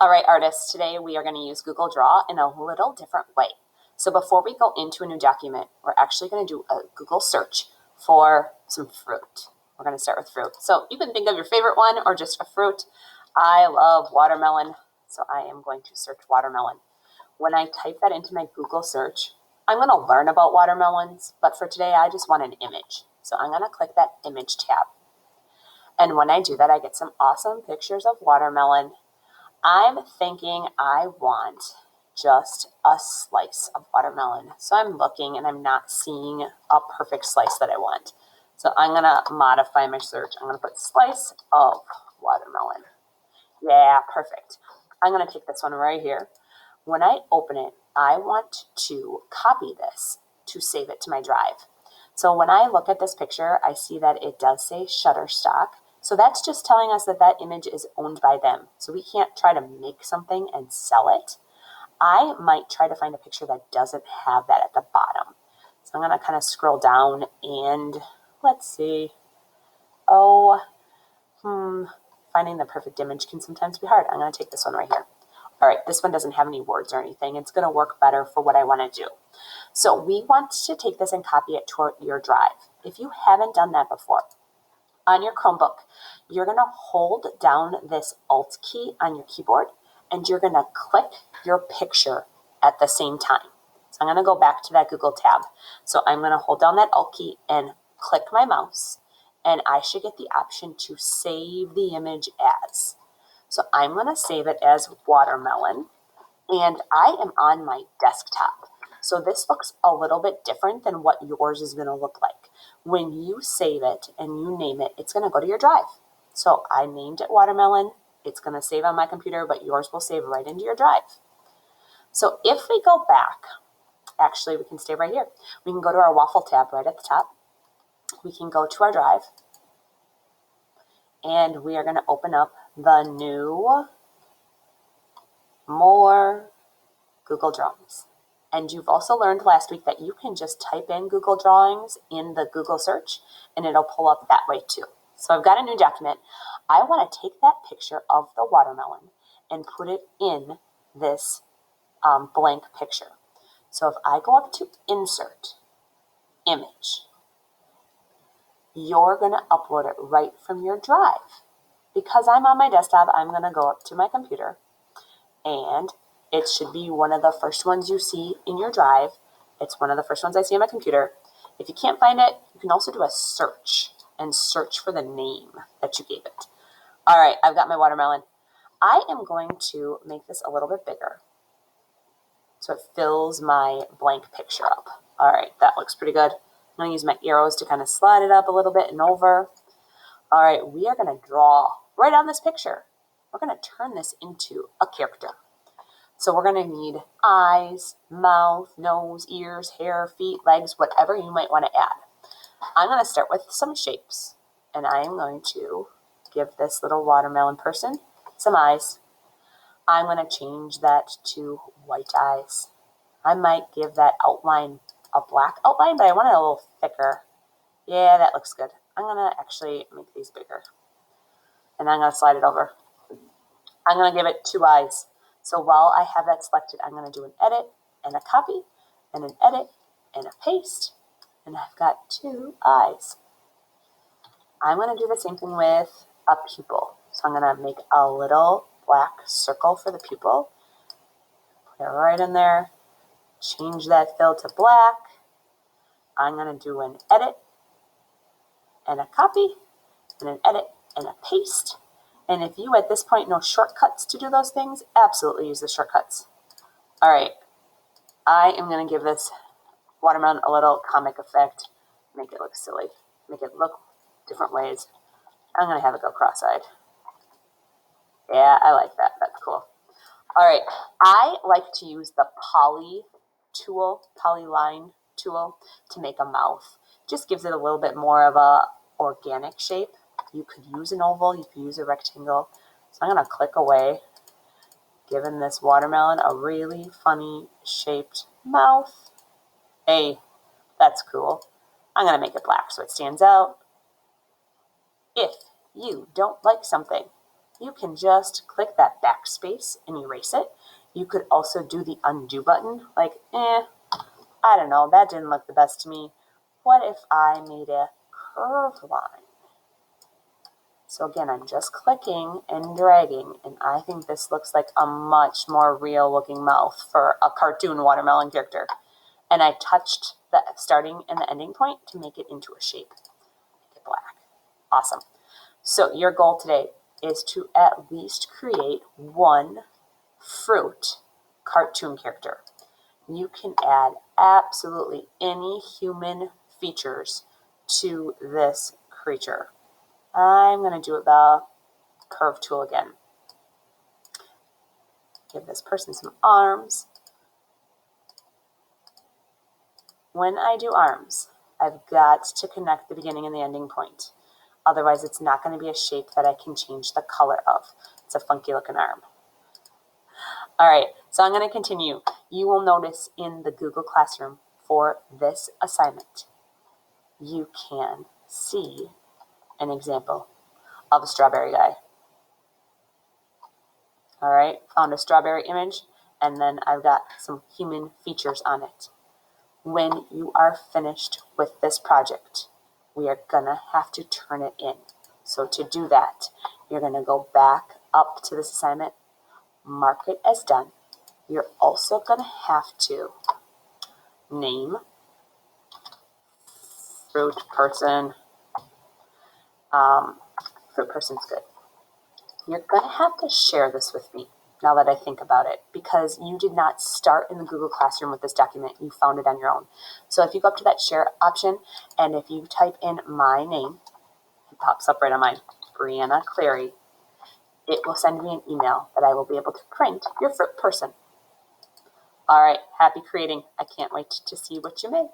All right, artists, today we are going to use Google Draw in a little different way. So before we go into a new document, we're actually going to do a Google search for some fruit. We're going to start with fruit. So you can think of your favorite one or just a fruit. I love watermelon, so I am going to search watermelon. When I type that into my Google search, I'm going to learn about watermelons, but for today I just want an image. So I'm going to click that image tab. And when I do that, I get some awesome pictures of watermelon. I'm thinking I want just a slice of watermelon. So I'm looking and I'm not seeing a perfect slice that I want. So I'm going to modify my search. I'm going to put slice of watermelon. Yeah, perfect. I'm going to take this one right here. When I open it, I want to copy this to save it to my drive. So when I look at this picture, I see that it does say Shutterstock. So that's just telling us that that image is owned by them. So we can't try to make something and sell it. I might try to find a picture that doesn't have that at the bottom. So I'm going to kind of scroll down and let's see. Finding the perfect image can sometimes be hard. I'm going to take this one right here. All right, this one doesn't have any words or anything. It's going to work better for what I want to do. So we want to take this and copy it to your drive. If you haven't done that before, on your Chromebook, you're going to hold down this Alt key on your keyboard, and you're going to click your picture at the same time. So I'm going to go back to that Google tab. So I'm going to hold down that Alt key and click my mouse, and I should get the option to save the image as. So I'm going to save it as watermelon, and I am on my desktop. So this looks a little bit different than what yours is going to look like. When you save it and you name it, it's going to go to your drive. So I named it watermelon. It's going to save on my computer, but yours will save right into your drive. So if we go back, actually we can stay right here. We can go to our waffle tab right at the top. We can go to our drive, and we are going to open up the new More Google Drawings. And you've also learned last week that you can just type in Google Drawings in the Google search and it'll pull up that way too. So I've got a new document. I want to take that picture of the watermelon and put it in this blank picture. So if I go up to Insert, Image, you're going to upload it right from your drive. Because I'm on my desktop, I'm going to go up to my computer, and it should be one of the first ones you see in your drive. It's one of the first ones I see on my computer. If you can't find it, you can also do a search and search for the name that you gave it. All right, I've got my watermelon. I am going to make this a little bit bigger so it fills my blank picture up. All right, that looks pretty good. I'm going to use my arrows to kind of slide it up a little bit and over. All right, we are going to draw right on this picture. We're going to turn this into a character. So we're going to need eyes, mouth, nose, ears, hair, feet, legs, whatever you might want to add. I'm going to start with some shapes, and I am going to give this little watermelon person some eyes. I'm going to change that to white eyes. I might give that outline a black outline, but I want it a little thicker. Yeah, that looks good. I'm going to actually make these bigger, and I'm going to slide it over. I'm going to give it 2 eyes. So while I have that selected, I'm going to do an edit and a copy and an edit and a paste, and I've got 2 eyes. I'm going to do the same thing with a pupil. So I'm going to make a little black circle for the pupil. Put it right in there. Change that fill to black. I'm going to do an edit and a copy and an edit and a paste. And if you at this point know shortcuts to do those things, absolutely use the shortcuts. All right, I am going to give this watermelon a little comic effect, make it look silly, make it look different ways. I'm going to have it go cross-eyed. Yeah, I like that. That's cool. All right, I like to use the polyline tool to make a mouth. Just gives it a little bit more of a organic shape. You could use an oval, you could use a rectangle. So I'm going to click away, giving this watermelon a really funny shaped mouth. Hey, that's cool. I'm going to make it black so it stands out. If you don't like something, you can just click that backspace and erase it. You could also do the undo button, like, I don't know, that didn't look the best to me. What if I made a curved line? So again, I'm just clicking and dragging, and I think this looks like a much more real looking mouth for a cartoon watermelon character. And I touched the starting and the ending point to make it into a shape. Make it black. Awesome. So your goal today is to at least create one fruit cartoon character. You can add absolutely any human features to this creature. I'm going to do the curve tool again. Give this person some arms. When I do arms, I've got to connect the beginning and the ending point. Otherwise, it's not going to be a shape that I can change the color of. It's a funky looking arm. All right, so I'm going to continue. You will notice in the Google Classroom for this assignment, you can see an example of a strawberry guy. All right, found a strawberry image, and then I've got some human features on it. When you are finished with this project, we are gonna have to turn it in. So to do that, you're gonna go back up to this assignment, mark it as done. You're also gonna have to name fruit person. Fruit person's good. You're gonna have to share this with me now that I think about it, because you did not start in the Google Classroom with this document. You found it on your own. So if you go up to that share option, and if you type in my name, it pops up right on mine, Brianna Clary, it will send me an email that I will be able to print your fruit person. All right, happy creating. I can't wait to see what you make.